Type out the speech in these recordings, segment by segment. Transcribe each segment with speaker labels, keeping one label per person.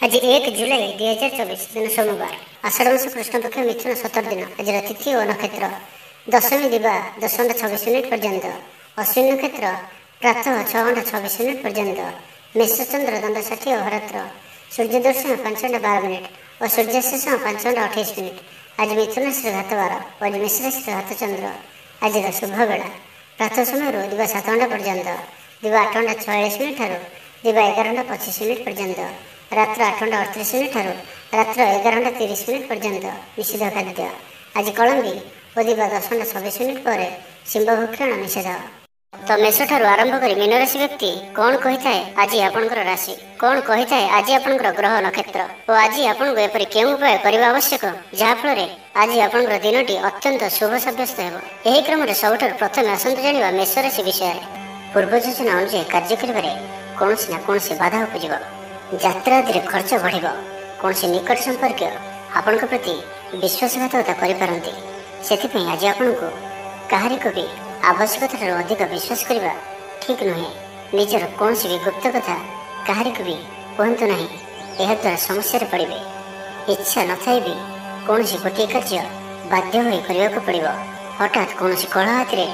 Speaker 1: आज 1 जुलाई 2024 दिन सोमवार आषाढ़ मास कृष्ण पक्ष मिथुन 17 दिन। आज तिथि और नक्षत्र दशमी दिवा 10:26 पर्यंत, अश्विन नक्षत्र प्रातः 6:26 पर्यंत, मेषचंद्र दंड 60 अहोरात्र, सूर्य दर्शन 5:12 और सूर्यास्त 5:28। आज मिथुन राशि घातवार और आज मेष राशि घातचंद्र। आज शुभ बेला प्रातः समय दिवा 7 पर्यंत, दिवा 8:46 दिवा 11:25 पर्यंत, रात्र 8:38 रात्र 11:30 पर्यंत निषेध खाद्य। आज कलंबी और दिवा 10:26 पर सिंहभक्षण निषेध। तो मेष ठारू आरंभ कर मीन राशि व्यक्ति कौन कही थाए आज आपनकर राशि, कौन कही थाए आज आपनकर ग्रह नक्षत्र और आज आपन एपरि केउ उपाय करबा आवश्यक जहाँफल आज आपनकर दिनटी अत्यंत शुभ सब्यस्त हेब। एही क्रम रे सबठारु प्रथमे आसंतु जानिबा मेष राशि विषय। पूर्व योजना अनुसार कार्य करिबारे कोनोसी ना कोनोसी बाधा उपजिब, यात्रा आदि खर्च बढ़, कौन से निकट संपर्क आपण प्रति विश्वासघातकता करिपारंती। सेथिपई आज आपण को काहारी को भी आवश्यकता अधिक विश्वास करबा ठीक नुहे। निजर कौन भी गुप्त कथा काहारी को भी कहतु नहीं, यह द्वारा समस्या पड़े। इच्छा न थाई भी कौन गोटे कार्य बाध्य होई करबा को पड़िबो। हठात कौन कलह हाथी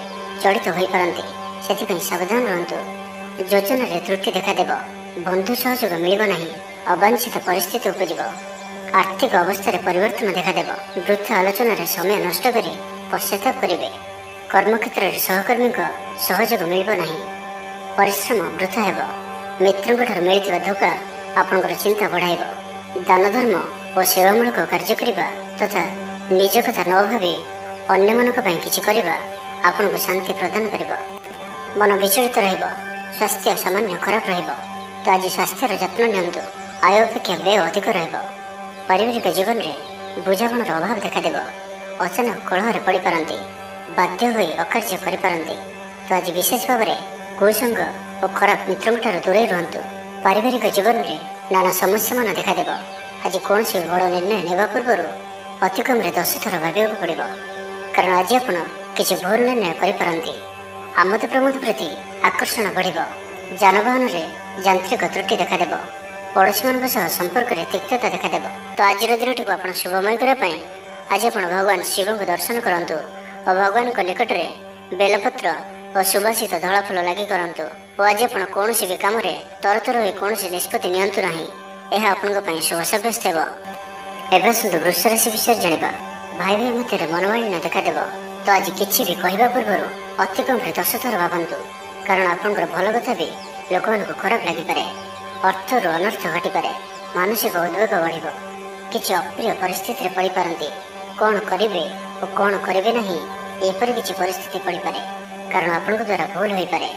Speaker 1: जड़ित हो पारंती, सेथिपई सावधान रहंतु। योजना रे त्रुटि देखा देब, बंधु सहयोग मिलिब नहीं, अवांछित परिस्थिति उपजिब, आर्थिक अवस्था परिवर्तन देखादेव। वृथा आलोचन समय नष्ट कर पश्चाताप करेंगे। कर्मक्षेत्र में सहकर्मी सहयोग मिलिब नहीं, परिश्रम वृथा हेब। मित्रों मिलता धोखा आपंकर चिंता बढ़ाइब। दान धर्म और सेवामूलक कार्य करने तथा निज कथा न भावी अन्य मानक किसी करने आपन को शांति प्रदान कर। मन विचलित रहिब, स्वास्थ्य सामान्य खराब रहिब। तो आज स्वास्थ्यर जत्न नियंतु, आय अपेक्षा व्यय अधिक रहिब। पारिवारिक जीवन में बुझामणार अभाव देखादेव। अचानक कलह पड़ पारती, बाध्य होई अकार्य करिपारंती। तो आज विशेष भाव में कुसंग और खराब मित्रों दूरे रुहतु। पारिवारिक जीवन में नाना समस्या मान देखादेव। आज कौन से बड़ निर्णय नेवा पूर्व अति कम 10 थर भाविया पड़ो, कारण आज आप किसी भोर निर्णय करिपारंती। आमोद प्रमोद प्रति आकर्षण बढ़, जानवाहन में यांत्रिक त्रुटि देखादेव। पड़ोशी मान संपर्क में तिक्तता देखादेव। तो आज दिनटी को आप शुभमय करने आज आप भगवान शिव को दर्शन करूँ और भगवान को निकट में बेलपत्र और सुबासित धला फूल लगी करूँ। और आज आप कौन भी कम तरतर हो कौन निष्पत्ति नियंतु नहीं, यह आपण शुभ सब्यस्त हो। एवं सुंदर वृष राशि विषय जाना। भाई भाई मध्य मनमालिन्य देखादेव। तो आज किसी भी कहवा पूर्व अति कम 10 थर भावतु, कारण आपंकर भल कथा भी लोक को खराब लगिपे। अर्थर अनर्थ घटिपे, मानसिक उद्वेग बढ़, किसी अप्रिय परिस्थिति पड़ पारती। कौन करेंगे और कौन करेंगे नहीं एपरी किसी परिस्थिति पड़ पारे, कारण आपण द्वारा भूल हो पारे।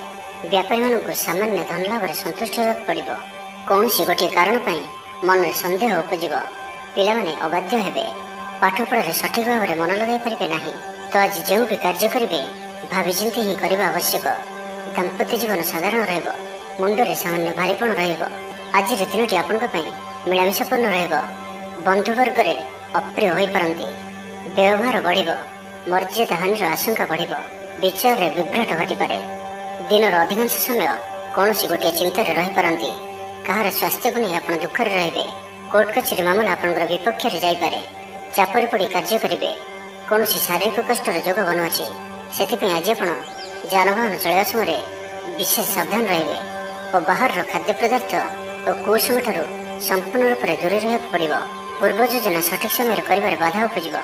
Speaker 1: व्यापारी मानक सामान्य धन लाभ संतुष्ट होगा पड़ो। कौन गोटे कारण मन में सन्देह उपजिब, पिलाने अबाध्य हेबे, पाठपढ़ा सठिक भाव में मन लगे पारे ना। तो आज जो भी कार्य करेंगे भाविचिंती ही करने आवश्यक। दाम्पत्य जीवन साधारण रहिब, मुंडरे सामान्य भारीपण रहिब। आज दिनटी आपण मिलामिशापूर्ण रहिब। बंधुवर्ग अप्रिय हो पारती, व्यवहार बढ़, मर्यादा हानि आशंका बढ़, विचार में विभ्राट घटिपे। दिन अधिकांश समय कौन गोटे चिंतार रही पारती। कहार स्वास्थ्य को नहीं आप दुखर रे। कोर्ट कचेरी मामला आपंकर विपक्ष जापे। चापर पड़ कार्य करेंगे, कौन शारीरिक कष्टर जोग बनुआसी। से आज आप जानवाहन चलवा समय विशेष सावधान रहिबे और बाहर खाद्य पदार्थ और कुसंग ठारू संपूर्ण रूप से दूरे रहा पड़ो। पूर्व योजना सठिक समय कर बाधा उपजिब।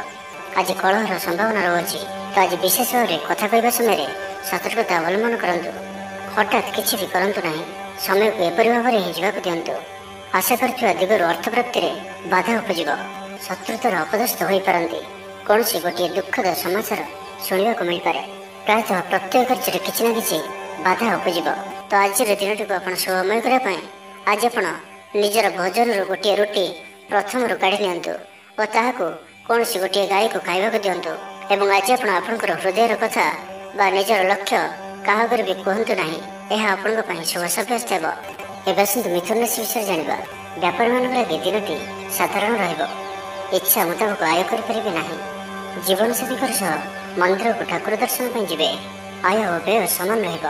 Speaker 1: आज कलहर संभावना रही, तो आज विशेष भाव में कथा कहवा समय सतर्कता अवलंबन करूँ। हठात किसी भी करूँ ना, समय को एपरी भाव में ही जावाक दिंतु। आशा कर दिगरू अर्थ प्राप्ति में बाधा उपजिब। शत्रुतार अपदस्थ हो पारती। कौन गोटे दुखद समाचार शुणा को मिल पारे। प्रायतः प्रत्येक कार्य किसी न कि बाधा उपजिब। तो आज दिनटी को आप शुभमय करने आज आप निजर भोजन गोटे रुटी प्रथम काढ़ी नियंतु और ताहाको कौन गोटे गाय को खाइबा दिंतु। एवं आज आपणकर हृदयर कथा बा निजर लक्ष्य क्या भी कहतु ना, यह आपण शुभ सब्यस्त हो। एवं सुंदर मिथुन राशि विषय जाना। व्यापारी मान लगे दिनटी साधारण रहिब, इच्छा मुताबक आय करें ना। जीवन साथी मंदिर को ठाकुर दर्शन जी, आय और व्यय समान रहिब।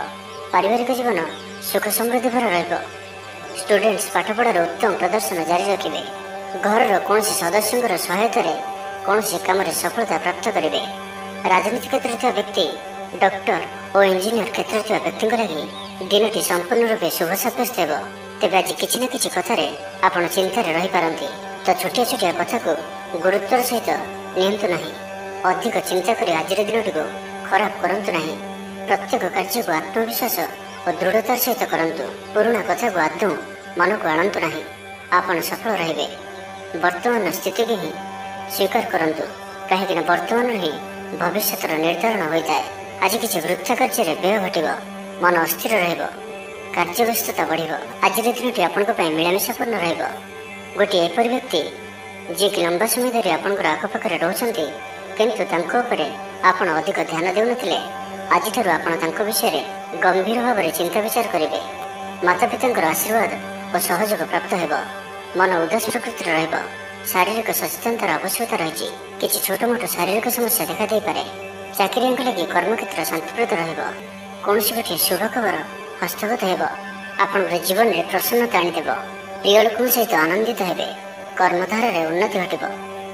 Speaker 1: पारिवारिक जीवन सुख समृद्धि भर रहिब। स्टूडेंट्स पाठपढ़ार उत्तम प्रदर्शन जारी रखिए। घर कौन सदस्यों सहायतार कौन काम सफलता प्राप्त करेंगे। राजनीति क्षेत्र में व्यक्ति डॉक्टर और इंजीनियर क्षेत्र में व्यक्ति लगी दिनटी संपूर्ण रूपे शुभ सब्यस्त हो। तेज आज किसी न किसी कथार आपण चिंतार रही पारती तो छोटिया छोटिया कथा को गुरुत्वर सहित नियंतु नहीं। अधिक चिंता कर आज दिनटी को खराब करंतु नहीं। प्रत्येक कार्य को आत्मविश्वास और दृढ़तार सहित करंतु। पुराणा कथा को आदौ मन को आणंतु नहीं। आपण सफल रहिबे। वर्तमान स्थिति को ही स्वीकार करंतु कहीं वर्तमान ही भविष्य निर्धारण होता है। आज किसी वृथा कार्य व्यय घटव मन अस्थिर कार्य व्यस्तता बढ़। आज दिनटी आपंप मिलामिशापूर्ण रोटे एपरी व्यक्ति जी कि लंबा समय धरी आपंकर आखपाखे रोचते किंतु आपण अधिक ध्यान देउन। आज आप विषय गंभीर भाव में चिंता विचार करेंगे। माता पिता आशीर्वाद और सहयोग प्राप्त हो। मन उदास प्रकृतिर रहिब। शारीरिक सचेतनतार आवश्यकता रही। किसी छोट मोट शारीरिक समस्या देखा दे पारे। चाकरिया लगी कर्मक्षेत्र शांतिप्रद कौन गोटे शुभ खबर हस्तगत हो। आपण जीवन में प्रसन्नता आनीदेव। प्रिय लोक सहित आनंदित हे। कर्मधार उन्नति घटव।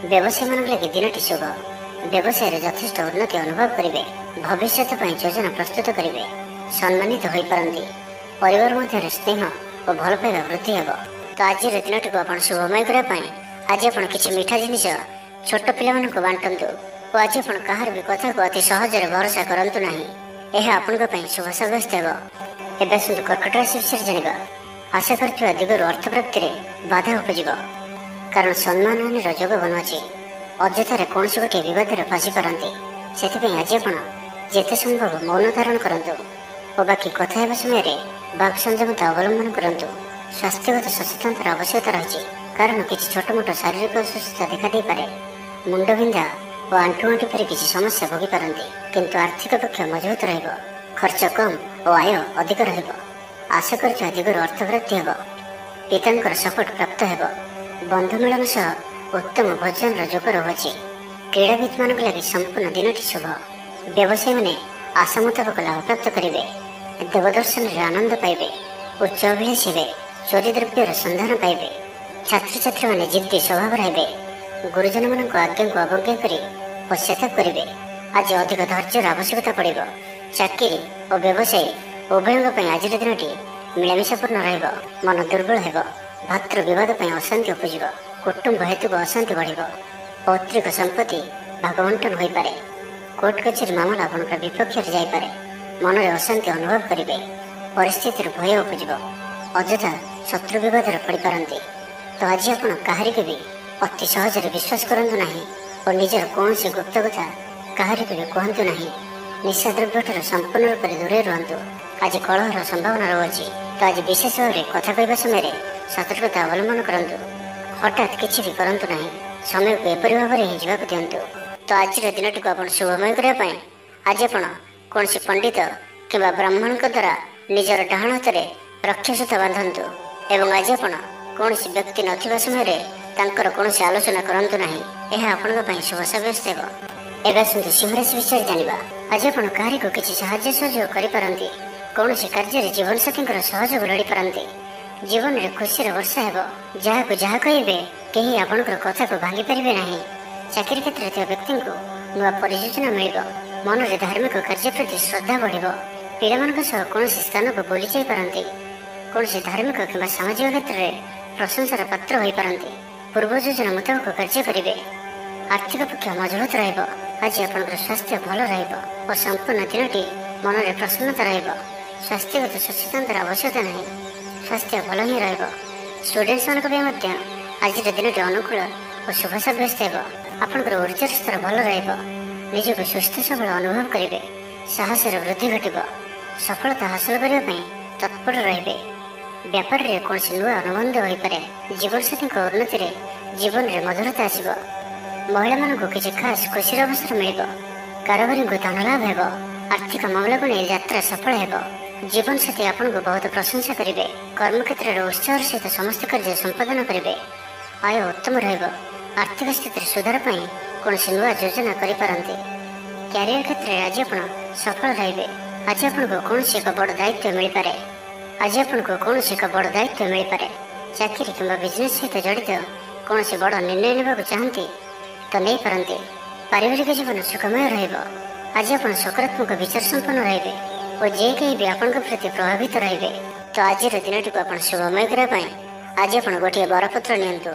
Speaker 1: व्यवसायी मान लगी दिनटी शुभ। व्यवसाय यथेष्ट उन्नति अनुभव करेंगे। भविष्य योजना प्रस्तुत करेंगे। सम्मानित हो पारती। परिवार मध्य स्नेह और भल पाइबा वृद्धि हो। तो आज दिनटी को आप शुभमय करने आज आप किसी मीठा जिनिस छोट पिला बांटतु। और आज आप कहार भी कथा को अति सहजरे भरोसा करंतु नहीं। यह आपण शुभ सब्यस्त हो। एवं सुंदर कर्कट राशि विषय जाना। आशा कर दिगरू अर्थ प्राप्ति में बाधा उपजिब। कारण सम्मान हानि जोग बनुची। अଯଥାରେ कौन गोटे बद फसी पारती। से आज आप जिते संभव मौन धारण करंतु और बाकी कथा हेबा समय बाक संयमता अवलंबन करंतु। स्वास्थ्यगत सचेतनतार आवश्यकता रही। कारण किसी छोट मोट शारीरिक असुस्थता देखा दे पारे। मुंड बिंधा और आंठु आंठु पर किसी समस्या भोगी पारती किंतु आर्थिक पक्ष मजबूत रहिब। खर्च कम और आय अधिक रहिब। आशा कर दिगरू अर्थ प्राप्ति हो। पिता सपोर्ट प्राप्त हो। बंधु मिलन सह उत्तम भोजन जोग रही। क्रीड़ाविद मान लगी संपूर्ण दिनटी शुभ। व्यवसायी मैंने आशा मुताबक लाभ प्राप्त करेंगे। देवदर्शन आनंद पाइबे। उच्च अभिलाषी हे। चोरी द्रव्यर संधान पाइबे। छात्र छात्री मैंने जिद्दी स्वभाव रहे। गुरुजन मान आज्ञा को अवज्ञा कर पश्चाताप करेंगे। आज अधिक धैर्यर आवश्यकता पड़े। चाकरी और व्यवसायी उभयों आज दिनटी मिलामिशापूर्ण मन दुर्बल हो। भातृ विवाद अशांति उपजिब। कुटुंब हेतु अशांति बढ़। पौत्रिक संपत्ति भागवंटन हो पारे। कोर्ट कचेरी मामला आपंकर विपक्ष जापे। मन में अशांति अनुभव करेंगे। परिस्थिति भय उपजिब। अଯଥା शत्रु विवाद पड़ पारती। तो आज आप कहारी को भी अति सहजरे विश्वास करंतु नहीं और निजर कौन गुप्त कथा कहारी को भी कहतु नहीं। निशा द्रव्य संपूर्ण रूप से दूरे रुहतु। आज कलहर संभावना रही। तो आज विशेष भाव में कथा कहवा समय सतर्कता अवलंबन करंतु। हठात किसी भी करंतु नहीं। समय को एपरी भाव में ही जावाक दिंतु। तो आज दिनटी को आप शुभमय करने आज आप कौन पंडित कि ब्राह्मण द्वारा निजर डाहाण हाथ में रक्षासूत बांधतु। एवं आज आप कौन व्यक्ति नथिबा समय कौन आलोचना करंतु नहीं। यह आपण शुभ सब्यस्त हो। एवं सुंदर सिंहराशि विषय जाना। आज आप कहारी को किसी साहाय्य सहयोग करें। कौन कार्य जीवन साथी सहयोग लड़ी पारती। जीवन में खुशी वर्षा हो। जहाँ को जहाँ कहे कहीं आपणकर कथा को भांगी पारे ना। चाकरी क्षेत्र में व्यक्ति को नुआ परियोजना मिल। मन में धार्मिक कार्य प्रति श्रद्धा बढ़। पिला कौन स्थान को बुली जा पारती। कौन धार्मिक कि सामाजिक क्षेत्र में प्रशंसार पात्र हो पारती। पूर्व योजना मुताबक कार्य करेंगे। आर्थिक पक्ष मजबूत रहिब। आज आपंकर स्वास्थ्य भल रहिब और संपूर्ण दिनटी मन में प्रसन्नता रहिब। स्वास्थ्यगत सचेतनतार आवश्यकता नहीं। स्वास्थ्य भल ही रहिब। स्टूडेंट्स मान आज दिनटी अनुकूल और शुभ सब्यस्त हो। आपंकर ऊर्जार स्तर भल रहिब। निजक सुस्थ सबल अनुभव करेंगे। साहसर वृद्धि घटव। सफलता हासिल करने तत्पर रहिबे। व्यापार रे कौन नुआ अनुबंध हो पारे। जीवन साथी उन्नति रे जीवन में मधुरता आसब। महिला मान किसी खास खुशी अवसर मिल। कारोबारी को धन लाभ हो। आर्थिक मामला को नहीं यात्रा सफल हो। जीवन साथी आपन को बहुत प्रशंसा करेंगे। कर्मक्षेत्र में उत्साह सहित समस्त कार्य संपादन करेंगे। आय उत्तम रहिब। आर्थिक स्थिति सुधार कौन नुआ योजना करें। कैरियर क्षेत्र में आज आप सफल रहिबे। आज आपको कौन एक बड़ दायित्व मिल पारे। आज आपको कौन एक बड़ दायित्व मिल पारे। चाकरी कि बिजनेस सहित जड़ित कौन बड़ निर्णय ने चाहती तो नहीं पारती। पारिवारिक जीवन सुखमय रज आप सकारात्मक विचार संपन्न रे और जे कहीं भी आपण प्रति प्रभावित रे तो आज दिन टी आप शुभमय करने आज आप गोटे बरपत्र नियंतु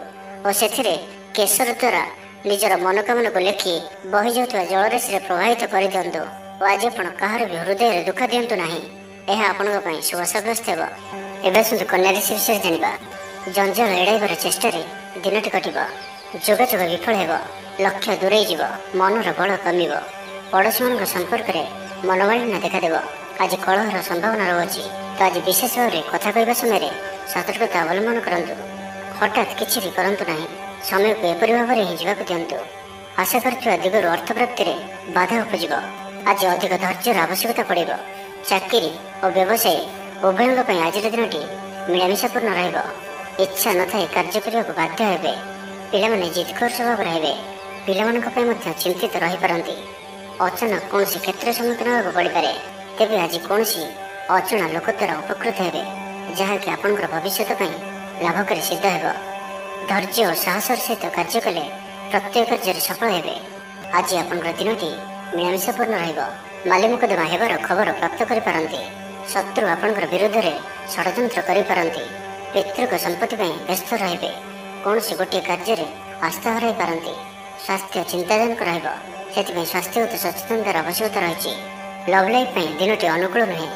Speaker 1: और से केसर द्वारा निजर मनोकामना को लिखि बही जाऊा जलराशि प्रभावित कर दिंतु और आज आप कहार भी हृदय दुख दिंतु ना। यह आपण शुभ सब्यस्त हो। कन्या राशि विषय जाना। जंजाल एड़ाइबार चेष्टा दिनटी कटब। जोगाजोग विफल हो। लक्ष्य दूरे मनर बल कम। पड़ोशी मान संपर्क में मनोमालिन्य देखादेव। आज कलहर संभावना रही तो आज विशेष भाव में कथा कहवा समय सतर्कता अवलंबन करूँ। हठात किसी भी करूँ ना। समय को एपरी भाव में ही जावाक दिंतु। आशा कर दिगरू अर्थ प्राप्ति में बाधा उपज। आज अधिक धैर्यर आवश्यकता पड़। चाकरी और व्यवसाय उभयों आज दिनटी मिलामिशापूर्ण इच्छा न था कार्य करने को बाध्य हे। पिलाने जिदखोर स्वभाव रे। पिला चिंतित रही पारती। अचानक कौन क्षेत्र सम्मुखीन होगा पड़ पारे। तेज आज कौन अजणा लोक द्वारा उपकृत हे जहाँकि आपंकर भविष्य लाभकारी सिद्ध हो। धैर्य और साहसर सहित कार्य कले प्रत्येक कार्य सफल हे। आज आपंकर दिनटी मिलामिशापूर्ण माली मुकदमा हेबार खबर प्राप्त करि शत्रु आपंकर विरोध में षड्यंत्र करि पितृक संपत्ति व्यस्त रे। कौन गोटे कार्य आस्था हर पारती। स्वास्थ्य चिंताजनक रही स्वास्थ्यगत सचेतनतार आवश्यकता रही। लव लाइफ दिनटी अनुकूल नुहे।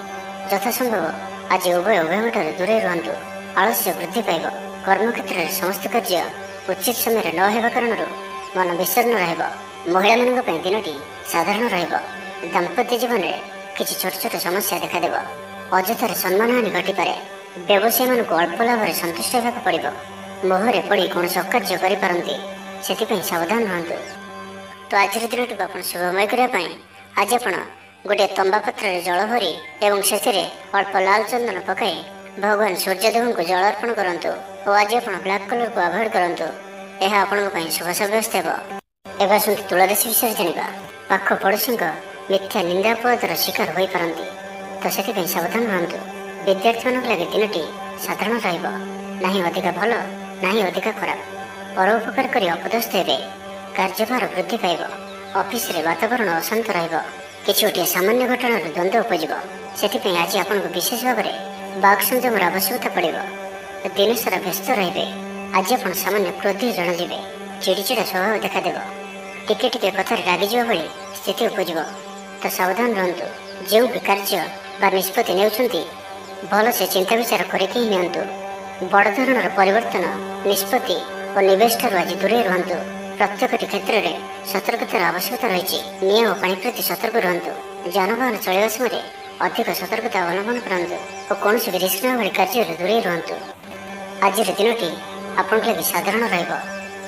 Speaker 1: यथासंभव आज उभय दूरे रुहतु। आलस्य वृद्धि पाइब। कर्मक्षेत्र में समस्त कार्य उचित समय न होगा कारण मन विषर्ण महिला मान दिनटी साधारण रही। दाम्पत्य जीवन में किसी छोट छोट समस्या देखादेव। अजथार सम्मान हानि घटीपे। व्यवसायी मान अल्प लाभ में संतुष्ट होगा पड़ो। मोहरे पड़ी कौन अकार्य करपारती से सावधान रुहतु। तो आज दिन टी आप शुभमय करने आज आप गोटे तंबा पत्र जल भरी एवं से अल्प लाल चंदन पकाई भगवान सूर्यदेव को जल अर्पण करूँ और आज आप ब्लैक कलर को अवॉइड करूँ। यह आपण शुभ सब्यस्त हो। तुला राशि विषय जाना। पाख पड़ोशी मिथ्या निंदापदर शिकार हो पारती तो से सावधान रुहतु। विद्यार्थी मान लगे दिनटी साधारण रहा अधिक भल ना अधिक खराब। परोपकार कर अपदस्थ हे। कार्यभार वृद्धि पाइब। ऑफिस रे वातावरण अशांत रही गोटे सामान्य घटना द्वंद्व उपज से आज आपको विशेष भाव में बाक संयमर आवश्यकता पड़ो। दिन सारा व्यस्त रे। आज आप सामान्य क्रोधी जनाजे। चिड़चिड़ा स्वभाव देखादेव। टिके टिके कथार रागिजा भाई स्थिति उपज तो सावधान रुहतु। जो भी कार्य बा निष्पत्ति नेउछंती भल से चिंता विचार करके ही नियंतु। बड़ धरणर परिवर्तन निष्पत्ति और निवेश ठार आज दूरे रुहतु। प्रत्येक क्षेत्र में सतर्कतार आवश्यकता रही। नियम और पानी प्रति सतर्क रुहतु। जानवाहन चलवा समय अधिक सतर्कता अवलंबन करूँ और कौन भी रिस्क न भाई कार्य दूरे रुहतु। आज दिनटी आपण लगे साधारण रहिबो।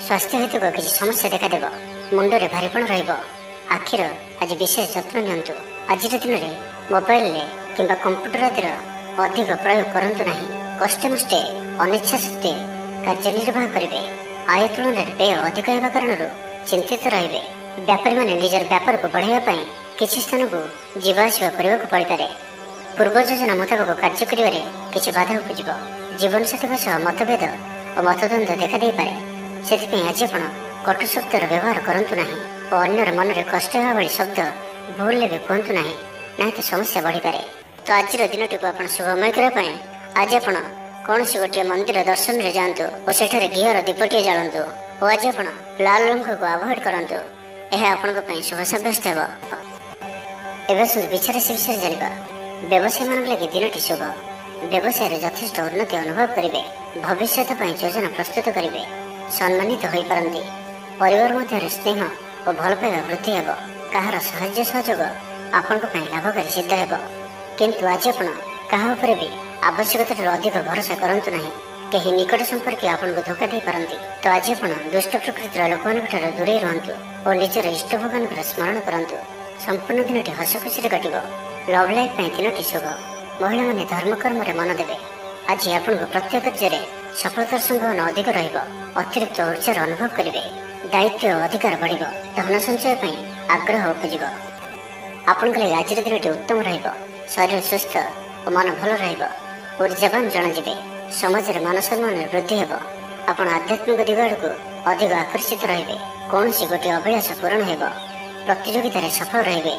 Speaker 1: स्वास्थ्य हेतु किसी समस्या देखादेव। मुंडरे भारीपण रहिबो। आखिर आज विशेष जत्न नियंतु। आज दिन में मोबाइल किंबा कंप्यूटर आदि अधिक प्रयोग करंतु नहीं। कष्टे मष्टे अनिच्छा सत्वे कार्य निर्वाह करेंगे। आय तुलन में व्यय अधिक होगा कारण चिंतित रे। व्यापारी मैंने निजर व्यापार को बढ़ावाई किसी स्थान को जीवाआसवा करने को पड़े। पूर्व योजना मुताबक कार्य करें किसी बाधा उपज। जीवन साथी मतभेद और मतद्वंद देखा दे पारे। से आज आप कटु शब्दर व्यवहार करूँ ना और अन्यर मन में कष्ट होगा भाई शब्द भूल भी कहतु ना ना तो समस्या बढ़ी पारे। तो आज दिन टी आप शुभमय करने आज आप कौन गोटे मंदिर दर्शन में जातु और सेठारे घीर दीपटे जालतु और आज आप लाल रंग को अवॉइड करूँ। यह आपण शुभ सब्यस्त हो। विचार विषय जाना। व्यवसायी मान लगे दिनटी शुभ। व्यवसाय यथेष्ट उन्नति अनुभव करेंगे। भविष्य योजना प्रस्तुत करेंगे। सम्मानित हो पारती। परिवार मध्य स्नेह और भल पाइबा वृद्धि हे। कहार साहाय्य सहयोग आपण लाभकारी सिद्ध हो। किंतु आज आप क्या भी आवश्यकता अधिक भरोसा करूँ ना। कहीं निकट संपर्क आपन को धोखा दे पारती तो आज आप दुष्ट प्रकृतिर लोक दूरे रुहतु और निजर इष्ट भगवान स्मरण करूँ। संपूर्ण दिनटी हस खुशी कटो। लव लाइफ दिनटी शुभ। महिला माने धर्मकर्म मन देवे। आज आपको प्रत्येक कार्य सफलतार संभावना अधिक अतिरिक्त ऊर्जार अनुभव करेंगे। दायित्व और अधिकार बढ़। धन संचय आग्रह उपज। आपण आज दिन उत्तम शरीर सुस्थ और मन भल ऊर्जावान जणाଯିବେ। समाजରେ मान सम्मान वृद्धि हेब। आपण आध्यात्मिक दिग आड़कू अधिक आकर्षित रहिबे। कौनसी गोटे अभिलाष पूरण हेब। प्रतियोगितार सफल रहिबे।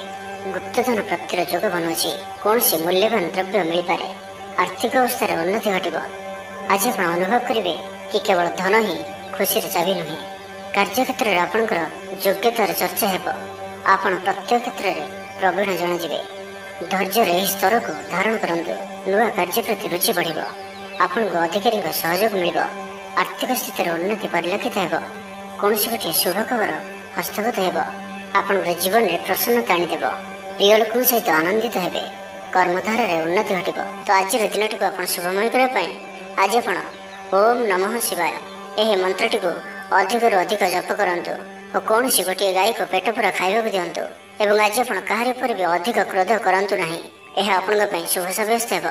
Speaker 1: गुप्तधन प्राप्तिर जोग बनुछि। कौनसी मूल्यवान द्रव्य मिल पारे। आर्थिक अवस्थार उन्नति घटिब। आज आपण अनुभव करिवे कि केवल धन ही खुशी चाबी नुहे। कार्यक्षेत्र में आपणकर योग्यतार चर्चा हेब। आपण प्रत्येक क्षेत्र में प्रवीण जणाजिवे। धैर्यर यह स्तर को धारण करंतु। नुआ कार्य प्रति रुचि बढ़िब। आपण को अधिकारी सहयोग मिल। आर्थिक स्थिति उन्नति परिलक्षित हेब। कौन गोटे शुभ खबर हस्तगत हेब। आपण जीवन में प्रसन्नता आनीदेव। प्रिय लोक सहित आनंदित हेबे। कर्मधार उन्नति घटिब। तो आज दिन टी आप शुभमय करने आज आप ओम नमः शिवाय यह मंत्रटी को अधिक अधिक जप करंतु और कौन सी गोटे गाय को पेट पूरा खाइबा दिंतु। एवं आज आप कहार पर भी अधिक क्रोध करंतु नहीं। यह आपण शुभ सब्यस्त हेब।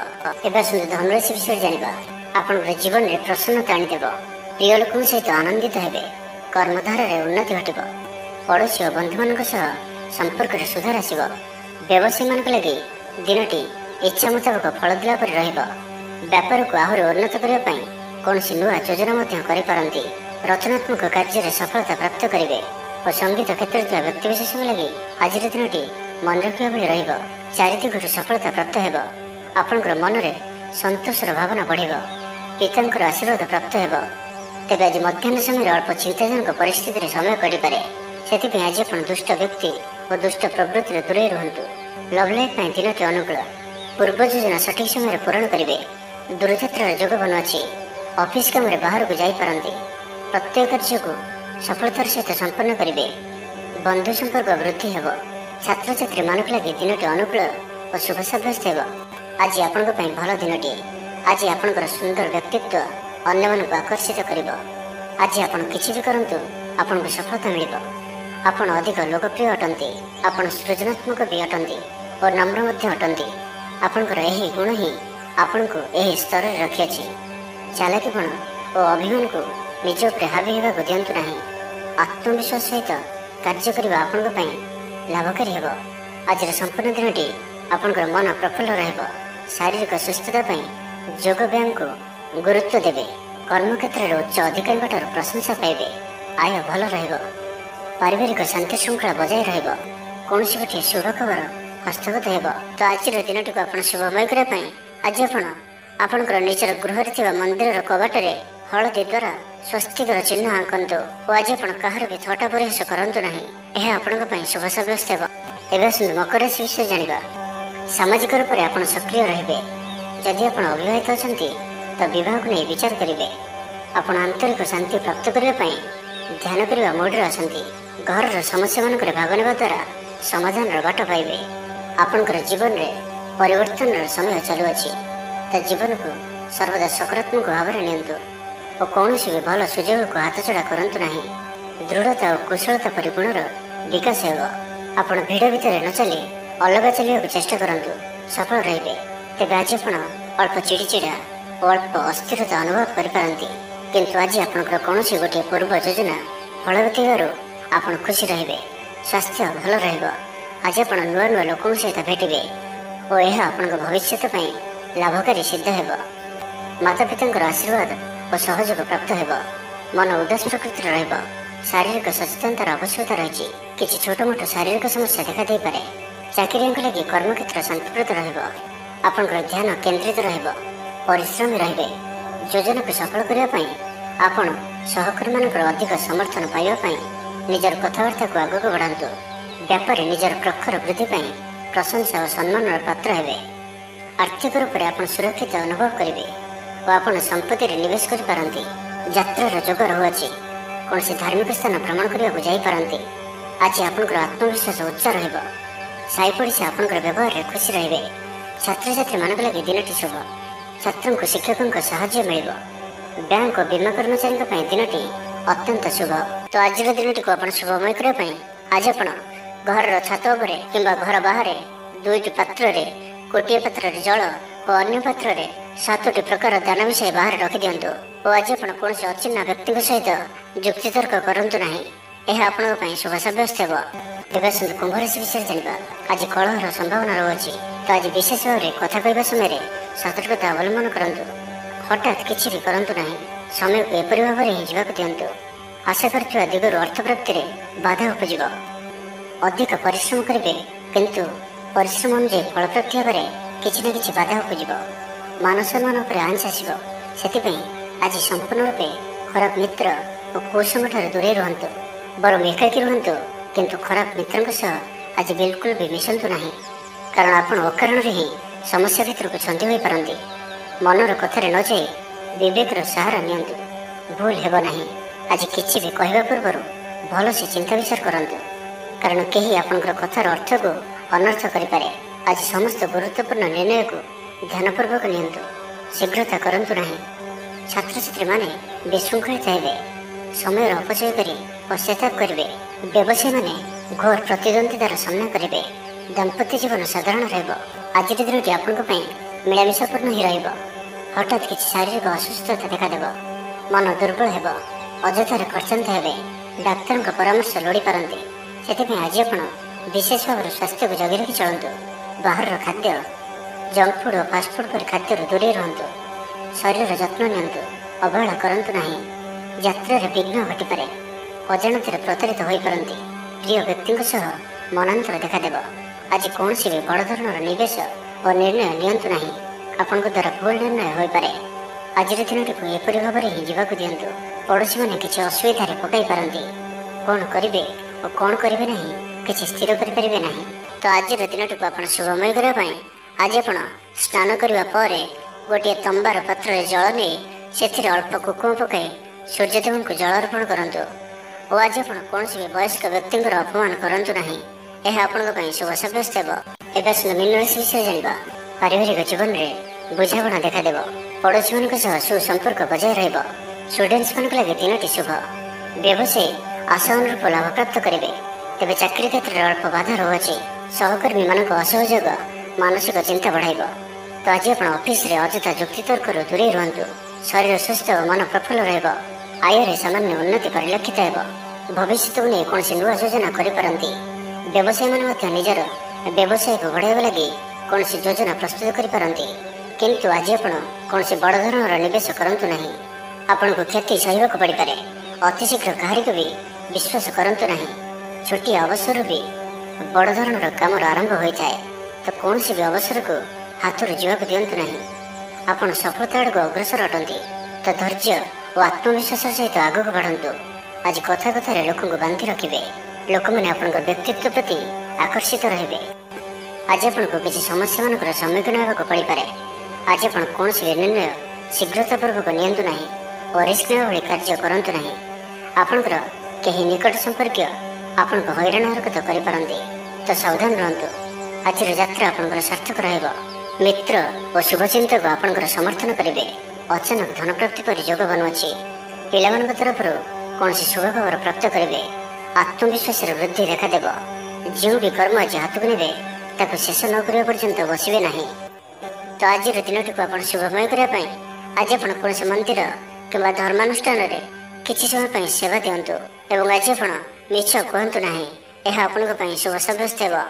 Speaker 1: एवं सुंदर धनुराशि विषय जाना आपण जीवन में प्रसन्नता आनीदेव। प्रिय लोक सहित आनंदित हेबे। कर्मधार उन्नति घटिब। पड़ोशी और बंधु मान संपर्क सुधार आसब। व्यवसायी मान लगे दिनटी इच्छा मुताबक फल दिला पर रहिब। व्यापार को आहरी उन्नत करने कौन नुआ योजना करपारती। रचनात्मक कार्य सफलता प्राप्त करेंगे और संगीत क्षेत्र में व्यक्तिविशेष लगे आज दिनटी मन रखा भाई रहिब। चारिदिगु सफलता प्राप्त हेब। आपणकर मन में संतोषर भावना बढ़िब। पितांकर आशीर्वाद प्राप्त हेब। तेज आज मध्याह्न समय अल्प चिंताजनक परिस्थिति समय कटि पारे। से आज आप दुष्ट व्यक्ति और दुष्ट प्रवृत्ति दूरे रुहतु। लव लाइफ दिनटी अनुकूल। पूर्व योजना सठिक समय पूरण करेंगे। दूरयात्रार जोग बनुअछि। ऑफिस काम बाहर को जापारती। प्रत्येक कार्य को सफलतार सहित संपन्न करेंगे। बंधु संपर्क वृद्धि हेब। छात्र छात्री मान लगे दिनटी अनुकूल और शुभ सब्यस्त हेब। आज आपण भल दिनटी। आज आपणकर सुंदर व्यक्तित्व अन्य मानक आकर्षित करिब। आज आपण किछि भी करंतु आपन को सफलता मिलिब। आपण अधिक लोकप्रिय अटंती। आपण सृजनात्मक भी अटंती और नम्र मध्य अटंती। आपणकर यही गुण ही आपण को यही स्तर रखिछि। चालाकीपण और अभिमान को निज उपर हावी होगा दिंतु नहीं। आत्मविश्वास सहित कार्य करने आपण लाभकारी हेब। आज संपूर्ण दिनटी आपणकर मन प्रफुल्ल रहिब। शारीरिक सुस्थता योग व्यायाम को गुरुत्व देवे। कर्मक्षेत्र में उच्च अधिकारी प्रशंसा पाइबे। आय भल रहिब। पारिवारिक शांति श्रृंखला बजाय रहिब। कौन गोटे शुभ खबर हस्तगत हेब। तो आज दिनटी को आप शुभमय करने आज आपणकर निजर गृह मंदिर कबाटे हलदी द्वारा स्वस्तिकर चिन्ह आंकतु। और आज आप कहार भी थटा परिहास करंतु नहीं। यह आपण शुभ सब्यस्त हेब। एवं सुंदर मकर राशि विषय जाना। सामाजिक रूप से आप सक्रिय रहिबे। जदि आप अविवाहित अछंती तो विवाह को नहीं विचार करेंगे। आप आंतरिक शांति प्राप्त करने ध्यान करने मोड्रे आसती। घर समस्या मान भाग ने द्वारा समाधान बाट पाइबे। आपणकर जीवन में परिवर्तन समय चलुअछि। तो जीवन को सर्वदा सकारात्मक भाव में नियंतु और कौन भी भल सुजोग को हाथछड़ा करंतु नहीं। दृढ़ता और कुशलता परि गुणर विकास हेब। आप भिड़ भितर न चली अलग चलिया चेष्टा करंतु सफल रहिबे। तेज आज आप अल्प चिड़चिड़ा और अल्प अस्थिरता अनुभव करिपारंती। किंतु आज आपणकर कौन गोटे पूर्व योजना फलवती हो आप खुशी रहिबे। स्वास्थ्य भल रहिब। आज आप नुआ नुआ लोक सहित भेटिबे और यह आपण भविष्य लाभकारी सिद्ध हेब। माता पिता आशीर्वाद और सहयोग प्राप्त हेब। मन उदास प्रकृति रहिब। शारीरिक सचेतनतार आवश्यकता रही। किसी छोट मोट शारीरिक समस्या देखा दे पारे। चाकरिया लगी कर्मक्षेत्र शांतिप्रद रहिब। आपणकर ध्यान केन्द्रित रहिब। परिश्रमी रहिबे। योजना को सफल करने आपण सहकर्मी मानकर अधिक समर्थन पाइबा निजर कथबार्ता को आगक बढ़ातु। व्यापारी निजर प्रखर वृद्धि प्रशंसा और सम्मान पात्र हेबे। आर्थिक रूप से आप सुरक्षित अनुभव करेंगे और आप संपत्ति निवेश करपारती। यात्रार जोग रहुअछि। कौन से धार्मिक स्थान भ्रमण करने को जापारती। आज आपणकर आत्मविश्वास उच्च रहिब। साई पड़ोसी आपणकर व्यवहार में खुशी रहिबे। छात्र छात्री मान लगे दिनटी शुभ। छात्रों को शिक्षकों का साहाय्य मिल। बैंक और बीमा कर्मचारी दिनटी अत्यंत शुभ। तो आज दिनटी को आप शुभमय करने आज आप घर छात उपर कि घर बाहर दुईटी पात्र गोटे पात्र जल और अन्य पात्र 7टी प्रकार दान विषय बाहर रखि दिंतु। और आज आप कौन अचिन्ह व्यक्ति सहित युक्तितर्क करंतु नहीं। यह आपण शुभ सब्यस्त हेब। तेज आसतु कुंभ राशि विषय जाना। आज कलहर संभावना रही तो आज विशेष भाव में कथा कहवा समय सतर्कता अवलम्बन करूँ। हठात किसी भी करूँ ना, समय को एपरी भाव में जावाक दिंतु। आशा कर दिगर अर्थ प्राप्ति में बाधा उपज। अधिक परिश्रम करेंगे किंतु परिश्रम अनुजाई फल प्राप्ति भाव किसी न कि बाधा उपज। मान सम्मान पर आंच आसो से आज संपूर्ण रूपे खराब मित्र और कुसंग ठार दूरे रुहतु। बरम एकाकी रुहतु किंतु खराब मित्रों सह आज बिल्कुल भी मिशंतु नहीं, कारण आपण अकारण ही समस्या भितर को छंदी हो पारती। मनर कथार न जाई विवेकर सहारा नियंतु, भूल हेब नहीं। आज किसी भी कहवा पूर्व भल से चिंता विचार करंतु, कारण केही आपनकर कथार अर्थ को अनर्थ करिपारे। आज समस्त गुरुत्वपूर्ण निर्णय को ध्यानपूर्वक नियंतु, शीघ्रता करंतु नहीं। छात्र छात्री माने विशृंखलित हेबे, समय अपचय करी पश्चाताप करेंगे। व्यवसायी माने घोर प्रतिद्वंदितार सामना करेंगे। दाम्पत्य जीवन साधारण रहिब। आज दिनटी आपंक मिलामिशापूर्ण ही रहिब। हठात किसी शारीरिक असुस्थता देखादेव, मन दुर्बल हेब, अजथार खर्चांत हेबे, डाक्तर परामर्श लोड़ी पारती। से आज आप विशेष भाव स्वास्थ्य को जगी रखी चलतु। बाहर खाद्य जंक फूड और फास्टफुड पर खाद्य दूरे रुहतु। शरीर जत्न नियंतु, अवहेला करंतु नहीं। यात्रा विघ्न घटीपे, अजाणत प्रतारित हो पारती। प्रिय व्यक्ति सह मनांतर देखादेव। आज कौन भी बड़ धरण निवेश और निर्णय नियंतु नहीं, आपण द्वारा भूल निर्णय हो पारे। आज दिनटी को एपरी भाव में ही जावाक दिंतु। पड़ोशी मैंने किसी असुविधा पकई पारती। कौन करेंगे और कौन करेंगे नहीं किसी स्थिर करें ना। तो आज दिनटी को आप शुभमय करने आज आप स्नान करने पर गोटे तंबार पात्र जल नहीं से अल्प कुकुम पकाई सूर्यदेव को जल अर्पण करूँ। और आज आप कौन भी वयस्क व्यक्ति अपमान करूँ ना, यह आपण शुभ सब्यस्त हो। मीन राशि विषय जाना। पारिवारिक जीवन में बुझाणा देखादेव। पड़ोशी मान सुसंपर्क बजाय रहा। स्टूडेंट्स मान लगे दिनटी शुभ। व्यवसायी आशा अनुरूप लाभ प्राप्त करेंगे, तेज चाकरी क्षेत्र में अल्प बाधा रही। सहकर्मी मान असहयोग मानसिक चिंता बढ़ाइब। तो आज आप ऑफिस रे अजथा जुक्तितर्क दूरे रुहतु। शरीर सुस्थ और मन प्रफुल्ल रहिब। आय सामान्य उन्नति परिलक्षित हेब। भविष्य को नहीं कौन नुआ योजना करिपारंती। व्यवसायी मान निजर व्यवसाय को बढ़ाइबा लगी कौन योजना प्रस्तुत करिपारंती, किंतु आज आप कौन बड़ धरण निवेश करंतु नहीं। आपण को क्षति सहिबाक पड़ पारे। अति शीघ्र कहारी को भी विश्वास करंतु नहीं। छोटी अवसर भी बड़ धरण काम आरंभ होता है, तो कौन भी अवसर को हाथों जावाक दिंतु नहीं। आपण सफलता आड़ को अग्रसर अटंती, तो धैर्य और आत्मविश्वास सहित आगक बढ़ंतु। आज कथा कथार लोक बांधि रखिए। लोक मैंने आपण व्यक्तित्व प्रति आकर्षित रहिबे। आज आपको किसी समस्या मान सम्मुखीन होगा पड़ पारे। आज आप कौन भी निर्णय शीघ्रतापूर्वक नियंतु नहीं और रिस्क नेवा भली कार्य करंतु नहीं। आपणकर कहीं निकट संपर्क आपण को हैरान हरकत करिपारंती, तो सावधान रहंतु। आज यात्रा आपणकर सार्थक रहिब। मित्र और शुभचिंतक आपणकर समर्थन करेंगे। अचानक धन प्राप्ति पर योग बनुअछि। पिलामान तरफ कौन शुभ खबर प्राप्त करेंगे। आत्मविश्वास वृद्धि देखादेव। जो भी कर्म आज हाथ को ने ताको शेष न करिया पर्यंत बसिबे नहीं। तो आज दिनटी को आप शुभमय करने आज आप कौन मंदिर कि धर्मानुष्ठान किसी समय सेवा दिंतु। और आज आप मिछ कहतु ना, यह आपण शुभ सब्यस्त हो।